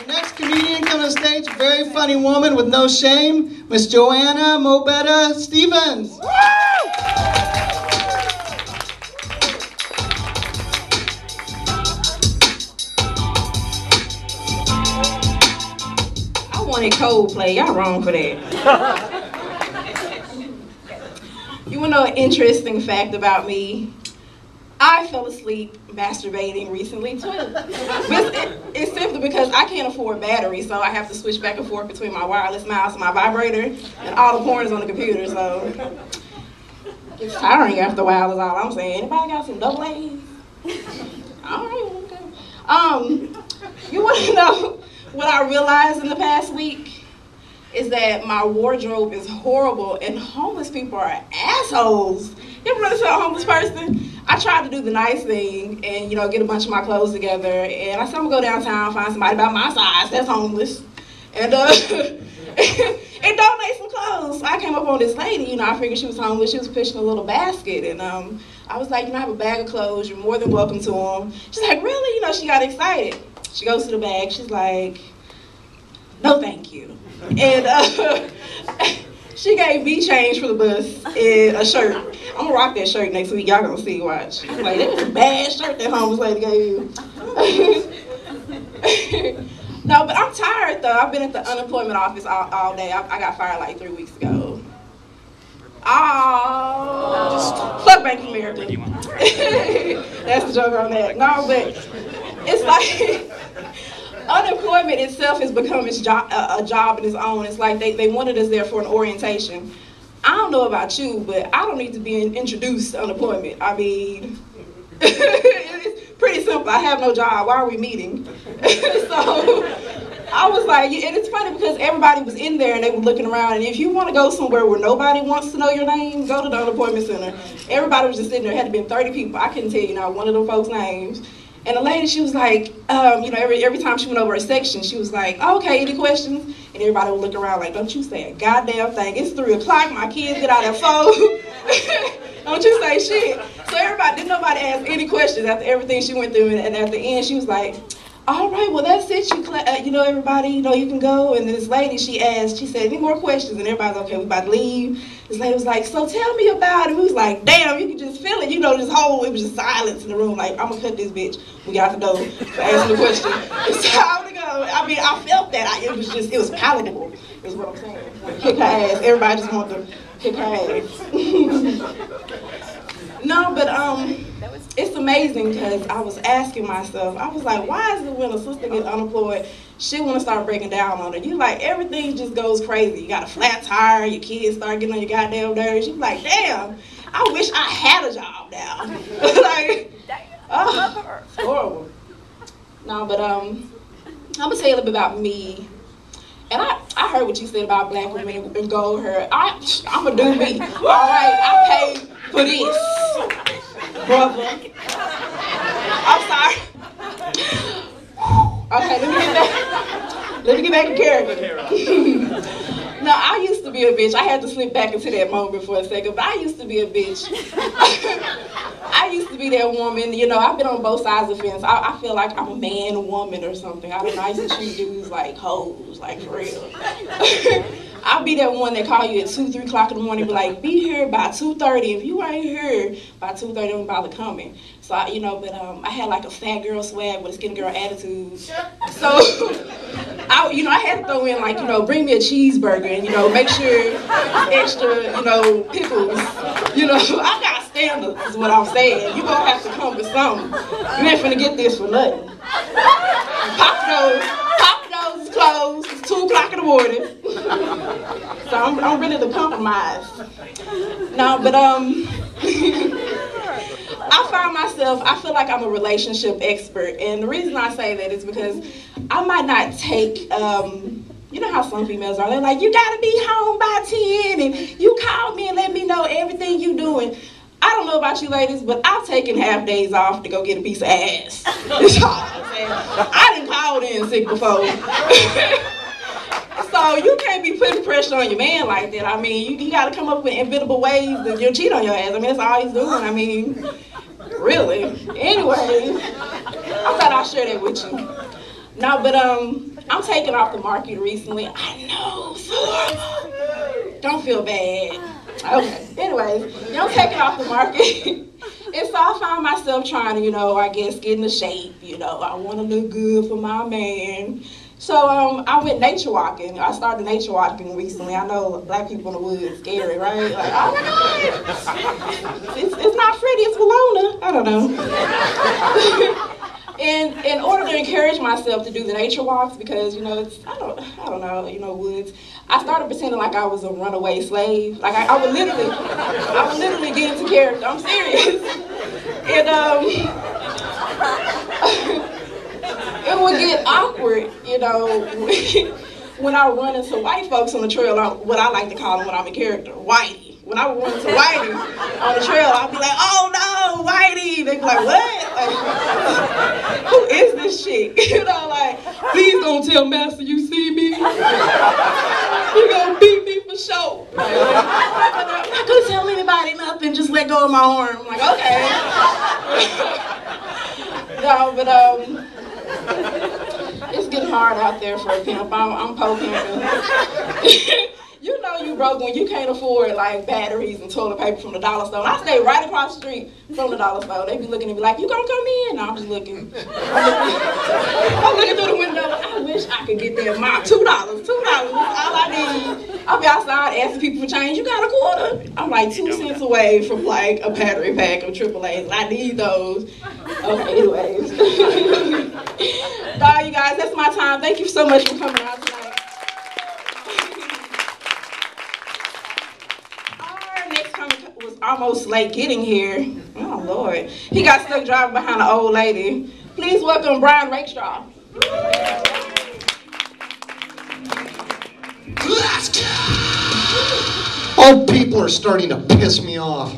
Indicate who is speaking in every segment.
Speaker 1: Next comedian coming on stage, very funny woman with no shame, Miss Joanna Stevens.
Speaker 2: I wanted Coldplay. Y'all wrong for that. You want to know an interesting fact about me? I fell asleep masturbating recently too. It's simply because I can't afford batteries, so I have to switch back and forth between my wireless mouse and my vibrator, and all the porn is on the computer, so it's tiring after a while is all I'm saying. Anybody got some double A's? Alright, okay. You want to know what I realized in the past week? Is that my wardrobe is horrible and homeless people are assholes. You ever run into a homeless person? I tried to do the nice thing and, you know, get a bunch of my clothes together, and I said I'm gonna go downtown, find somebody about my size that's homeless, and and donate some clothes. I came up on this lady, you know, I figured she was homeless, she was pushing a little basket, and I was like, you know, I have a bag of clothes, you're more than welcome to them. She's like, really? You know, she got excited. She goes to the bag, she's like, no thank you. And she gave me change for the bus and a shirt. I'm gonna rock that shirt next week. Y'all gonna see, watch. I'm like, that was a bad shirt that homeless lady gave you. No, but I'm tired though. I've been at the unemployment office all day. I got fired like 3 weeks ago. Oh, fuck Bank of America. That's the joke on that. No, but it's like, unemployment itself has become a job in its own. It's like they wanted us there for an orientation. I don't know about you, but I don't need to be introduced to unemployment. I mean, it's pretty simple. I have no job. Why are we meeting? So I was like, and it's funny because everybody was in there and they were looking around. And if you want to go somewhere where nobody wants to know your name, go to the unemployment center. Everybody was just sitting there. It had to be 30 people. I couldn't tell you not one of them folks' names. And the lady, she was like, you know, every time she went over a section, she was like, oh, okay, any questions? And everybody would look around like, don't you say a goddamn thing. It's 3 o'clock, my kids get out their phone. Don't you say shit. So didn't nobody ask any questions after everything she went through. And at the end, she was like, all right, well, that's it. You know, everybody, you know, you can go. And this lady, she said, any more questions? And everybody's okay, we about to leave. This lady was like, so tell me about it. We was like, damn, you can just feel it. You know, it was just silence in the room. Like, I'm going to cut this bitch. We got to go for asking the question. It's time to go. I mean, I felt that. It was palatable, is what I'm saying. Kick her ass. Everybody just wanted to kick her ass. No, but it's amazing because I was asking myself, I was like, why is it when a sister gets unemployed, she want to start breaking down on it? You like, everything just goes crazy. You got a flat tire, your kids start getting on your goddamn nerves. You like, damn, I wish I had a job now. Like, oh, it's horrible. No, but I'm gonna tell you a little bit about me. And I heard what you said about black women and gold hair. I'm gonna do me. All right, I paid for this, brother. I'm sorry. Okay, let me get back in character. No, I used to be a bitch. I had to slip back into that moment for a second, but I used to be a bitch. I used to be that woman, you know, I've been on both sides of the fence. I feel like I'm a man, a woman or something. I don't know, I used to treat dudes like hoes, like for real. I'll be that one that call you at 2, 3 o'clock in the morning, be like, be here by 2:30. If you ain't here by 2:30, don't bother coming. So, I had like a fat girl swag with a skinny girl attitude. So, I had to throw in like, bring me a cheeseburger and, make sure extra, pickles. I got standards is what I'm saying. You gonna have to come with something. You ain't finna get this for nothing. Pop those is closed. It's 2 o'clock in the morning. So I'm ready to compromise. No, but I feel like I'm a relationship expert, and the reason I say that is because I might not take, you know how some females are, they're like, you gotta be home by 10, and you call me and let me know everything you doing. I don't know about you ladies, but I've taken half days off to go get a piece of ass. That's all I'm saying. I done called in sick before. So you can't be putting pressure on your man like that. I mean, you gotta come up with inventable ways that you'll cheat on your ass. I mean, that's all he's doing. I mean, really. Anyway, I thought I'd share that with you. No, but I'm taking off the market recently. I know, so don't feel bad. Okay. Anyways, I'm taking off the market. And so I found myself trying to, I guess get into shape. I want to look good for my man. So I went nature walking. I started nature walking recently. I know black people in the woods is scary, right? Like, oh my God, it's not Freddie, it's Walona. I don't know. And in order to encourage myself to do the nature walks, because I don't know, woods. I started pretending like I was a runaway slave. Like I would literally get into character. I'm serious. And it would get awkward, when I run into white folks on the trail. What I like to call them when I'm in character, whitey. When I would run into whitey on the trail, I'd be like, "Oh no, whitey!" They'd be like, "What? Like, who is this chick?" Like, "Please don't tell Master you see me. You gonna beat me for sure." I'm not gonna tell anybody nothing. Just let go of my arm. I'm like, okay. No, but it's getting hard out there for a pimp. I'm po-pimping. You broke when you can't afford like batteries and toilet paper from the dollar store. And I stay right across the street from the dollar store. They be looking at me like, "You gonna come in?" No, I'm just looking. I'm looking through the window. I wish I could get there. $2. $2. All I need. I'll be outside asking people for change. "You got a quarter?" I'm like 2 cents away from like a battery pack of AAA's. I need those. Okay, anyways. Bye, you guys. That's my time. Thank you so much for coming out tonight. Was almost late getting here. Oh Lord, he got stuck driving behind an old lady. Please welcome Brian Rakestraw.
Speaker 3: Let's go! Old people are starting to piss me off.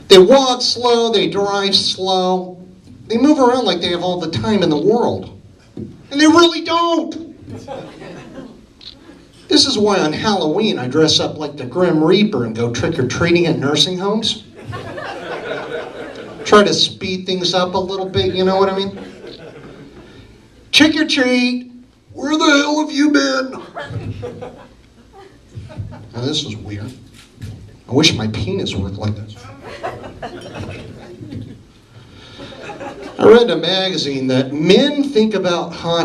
Speaker 3: They walk slow, they drive slow, they move around like they have all the time in the world. And they really don't. This is why on Halloween I dress up like the Grim Reaper and go trick-or-treating at nursing homes. Try to speed things up a little bit, you know what I mean? Trick-or-treat, where the hell have you been? Now this is weird. I wish my penis worked like this. I read in a magazine that men think about I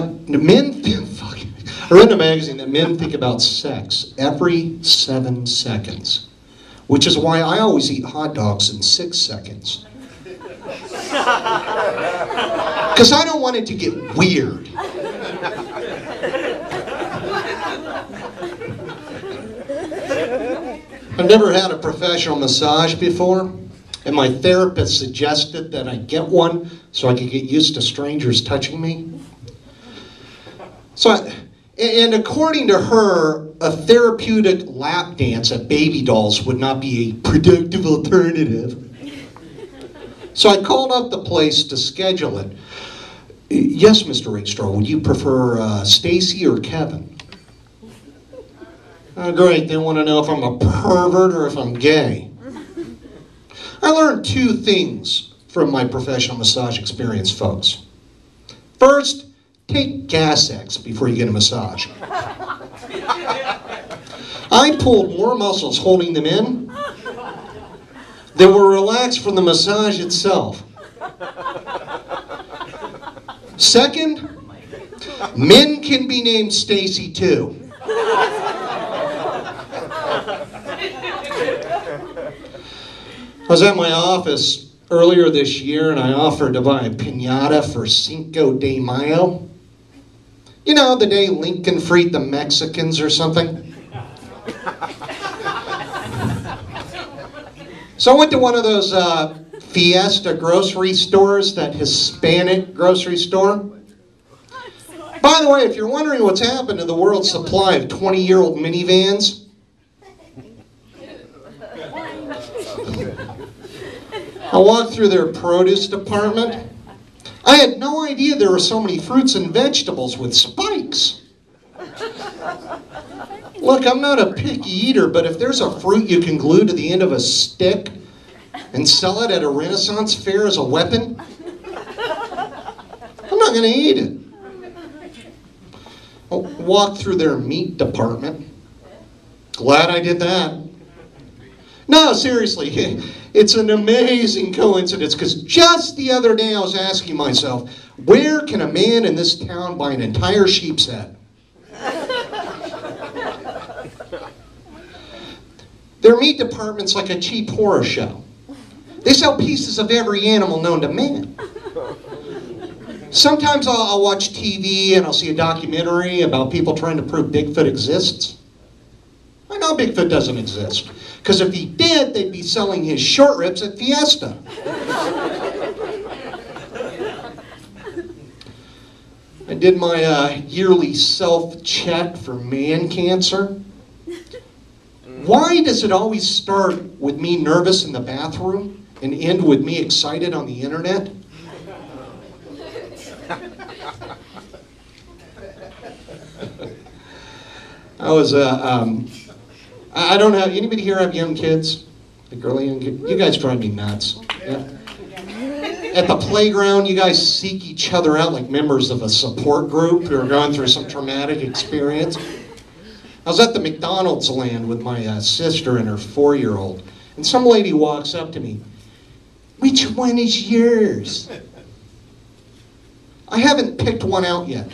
Speaker 3: read in a magazine that men think about sex every 7 seconds, which is why I always eat hot dogs in 6 seconds. Because I don't want it to get weird. I've never had a professional massage before, and my therapist suggested that I get one so I could get used to strangers touching me. And according to her, a therapeutic lap dance at Baby Dolls would not be a productive alternative. So I called up the place to schedule it. "Yes, Mr. Rakestraw, would you prefer Stacy or Kevin?" "Oh, great, they want to know if I'm a pervert or if I'm gay." I learned 2 things from my professional massage experience, folks. First, take Gas-X before you get a massage. I pulled more muscles holding them in than were relaxed from the massage itself. Second, men can be named Stacy too. I was at my office earlier this year and I offered to buy a piñata for Cinco de Mayo. You know, the day Lincoln freed the Mexicans or something. So I went to one of those Fiesta grocery stores, that Hispanic grocery store. By the way, if you're wondering what's happened to the world's supply of 20-year-old minivans, I walked through their produce department. I had no idea there were so many fruits and vegetables with spikes. Look, I'm not a picky eater, but if there's a fruit you can glue to the end of a stick and sell it at a Renaissance fair as a weapon, I'm not not going to eat it. I'll walk through their meat department. Glad I did that. No, seriously, it's an amazing coincidence because just the other day I was asking myself, where can a man in this town buy an entire sheep's head? Their meat department's like a cheap horror show. They sell pieces of every animal known to man. Sometimes I'll watch TV and I'll see a documentary about people trying to prove Bigfoot exists. I know Bigfoot doesn't exist. Because if he did, they'd be selling his short ribs at Fiesta. I did my yearly self-check for man cancer. Why does it always start with me nervous in the bathroom and end with me excited on the internet? I don't have, anybody here have young kids? Like girly young kids? You guys drive me nuts. Yeah. At the playground, you guys seek each other out like members of a support group who are going through some traumatic experience. I was at the McDonald's land with my sister and her 4-year-old, and some lady walks up to me. Which one is yours? I haven't picked one out yet.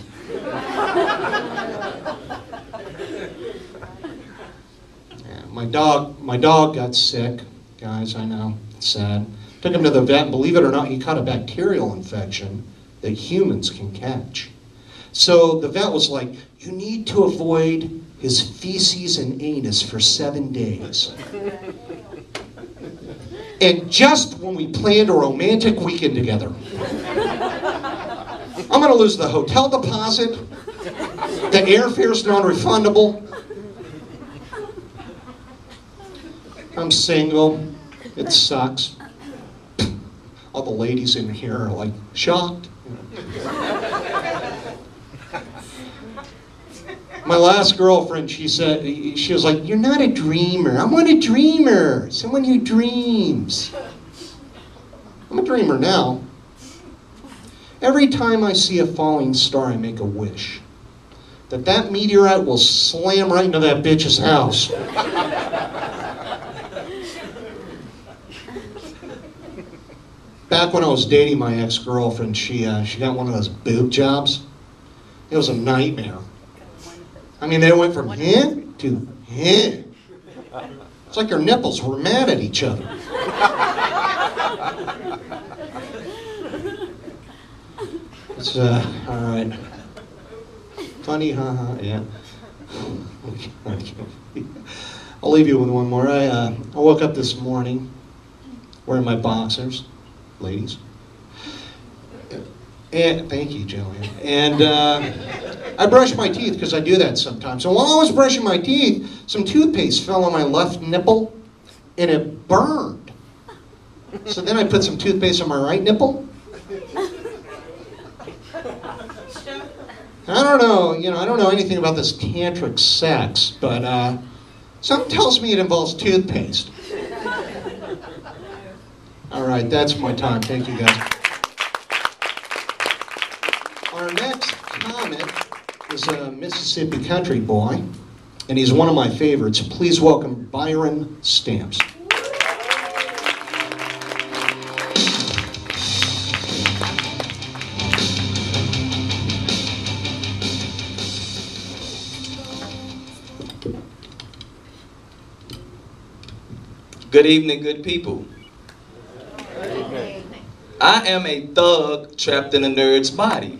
Speaker 3: My dog got sick, guys, I know, it's sad. Took him to the vet, and believe it or not, he caught a bacterial infection that humans can catch. So the vet was like, you need to avoid his feces and anus for 7 days. And just when we planned a romantic weekend together, I'm gonna lose the hotel deposit, the airfare's non-refundable, I'm single. It sucks. All the ladies in here are like shocked. My last girlfriend, she was like, you're not a dreamer. I want a dreamer. Someone who dreams. I'm a dreamer now. Every time I see a falling star, I make a wish. That meteorite will slam right into that bitch's house. Back when I was dating my ex-girlfriend, she got one of those boob jobs. It was a nightmare. I mean, they went from him to him. It's like her nipples were mad at each other. It's, all right. Funny, haha, yeah. I'll leave you with one more. I woke up this morning wearing my boxers. Ladies. And, thank you, Joanna. And I brush my teeth because I do that sometimes. And while I was brushing my teeth, some toothpaste fell on my left nipple and it burned. So then I put some toothpaste on my right nipple. I don't know, I don't know anything about this tantric sex, but something tells me it involves toothpaste. All right, that's my time. Thank you, guys. Our next comic is a Mississippi country boy, and he's one of my favorites. Please welcome Byron Stamps.
Speaker 4: Good evening, good people. I am a thug trapped in a nerd's body.